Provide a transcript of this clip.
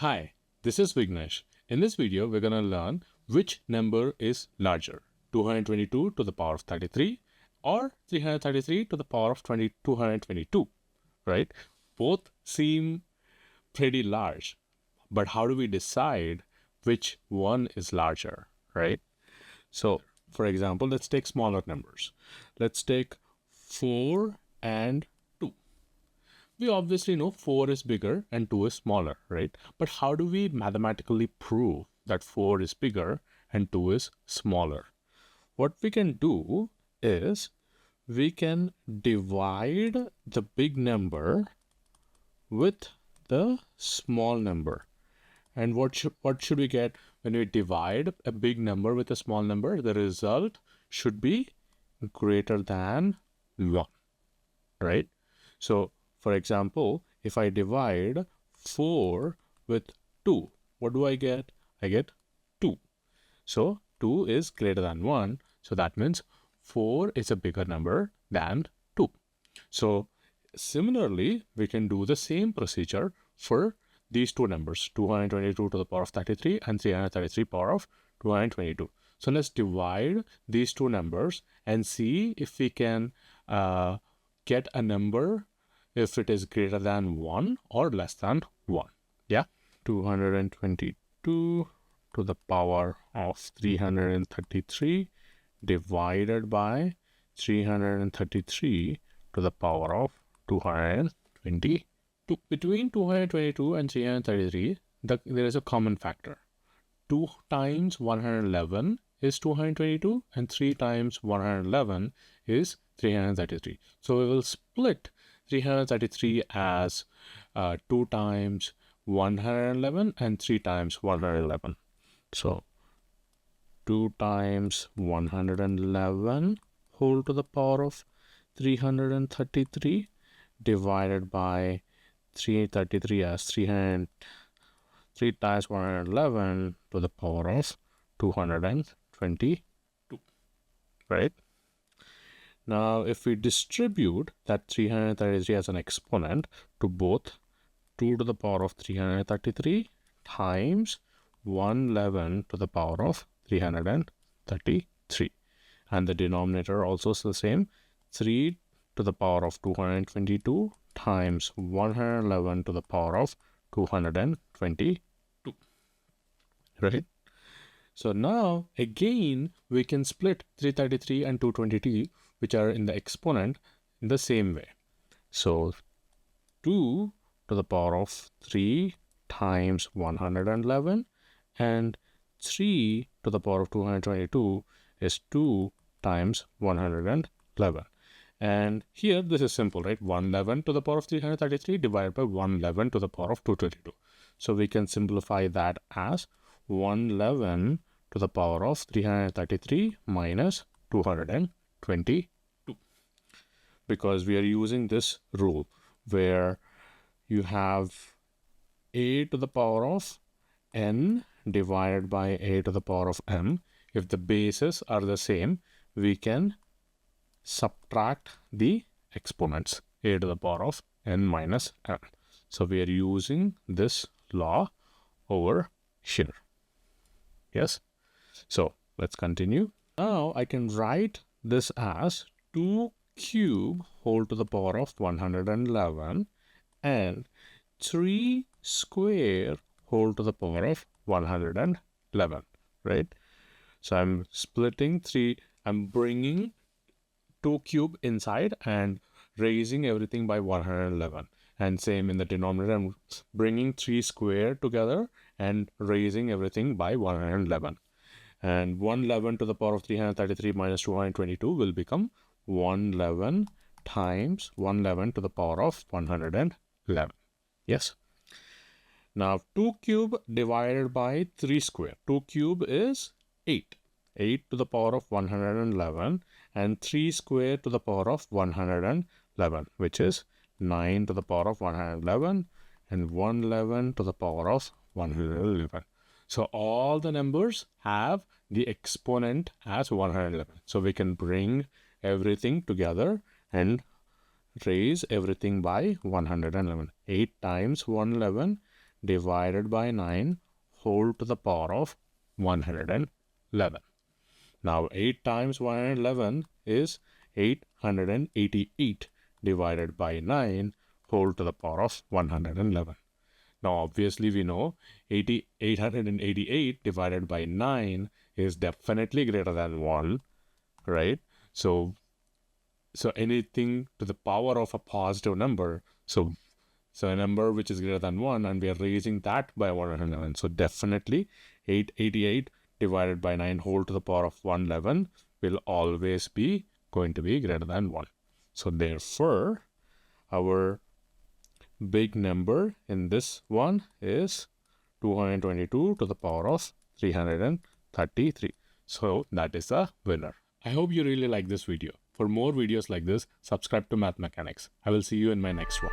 Hi, this is Vignesh. In this video, we're going to learn which number is larger, 222 to the power of 33 or 333 to the power of 222, right? Both seem pretty large, but how do we decide which one is larger, right? So, for example, let's take smaller numbers. Let's take 4 and 2. We obviously know 4 is bigger and 2 is smaller, right? But how do we mathematically prove that 4 is bigger and 2 is smaller? What we can do is we can divide the big number with the small number. And what should we get when we divide a big number with a small number? The result should be greater than 1, right? So, for example, if I divide 4 with 2, what do I get? I get 2. So, 2 is greater than 1. So, that means 4 is a bigger number than 2. So, similarly, we can do the same procedure for these two numbers, 222 to the power of 33 and 333 power of 222. So, let's divide these two numbers and see if we can get a number if it is greater than 1 or less than 1. Yeah, 222 to the power of 333 divided by 333 to the power of 222. Between 222 and 333, there is a common factor. 2 times 111 is 222 and 3 times 111 is 333. So we will split 333 as 2 times 111 and 3 times 111. So 2 times 111 whole to the power of 333 divided by 333 as 3 times 111 to the power of 222, right? Now, if we distribute that 333 as an exponent to both 2 to the power of 333 times 111 to the power of 333, and the denominator also is the same, 3 to the power of 222 times 111 to the power of 222, right? So now again we can split 333 and 222, which are in the exponent, in the same way. So 2 to the power of 3 times 111 and 3 to the power of 222 is 2 times 111. And here this is simple, right? 111 to the power of 333 divided by 111 to the power of 222. So we can simplify that as 111 to the power of 333 minus 222, because we are using this rule where you have a to the power of n divided by a to the power of m. If the bases are the same, we can subtract the exponents, a to the power of n minus n. So we are using this law over here. Yes. So let's continue. Now I can write this as 2 cube whole to the power of 111 and 3 square whole to the power of 111, right? So I'm splitting 3, I'm bringing 2 cube inside and raising everything by 111. And same in the denominator, I'm bringing 3 square together and raising everything by 111. And 111 to the power of 333 minus 222 will become 111 times 111 to the power of 111. Yes. Now 2 cube divided by 3 square. 2 cube is 8. 8 to the power of 111 and 3 square to the power of 111, which is 9 to the power of 111 and 111 to the power of 111. So all the numbers have the exponent as 111. So we can bring everything together and raise everything by 111. 8 times 111 divided by 9 whole to the power of 111. Now 8 times 111 is 888 divided by 9 whole to the power of 111. Now obviously we know 888 divided by 9 is definitely greater than 1, right? So anything to the power of a positive number, so a number which is greater than 1, and we are raising that by 111. So definitely 888 divided by 9 whole to the power of 111 will always be going to be greater than 1. So therefore, our big number in this one is 222 to the power of 333. So that is the winner. I hope you really like this video. For more videos like this, subscribe to Math Mechanics. I will see you in my next one.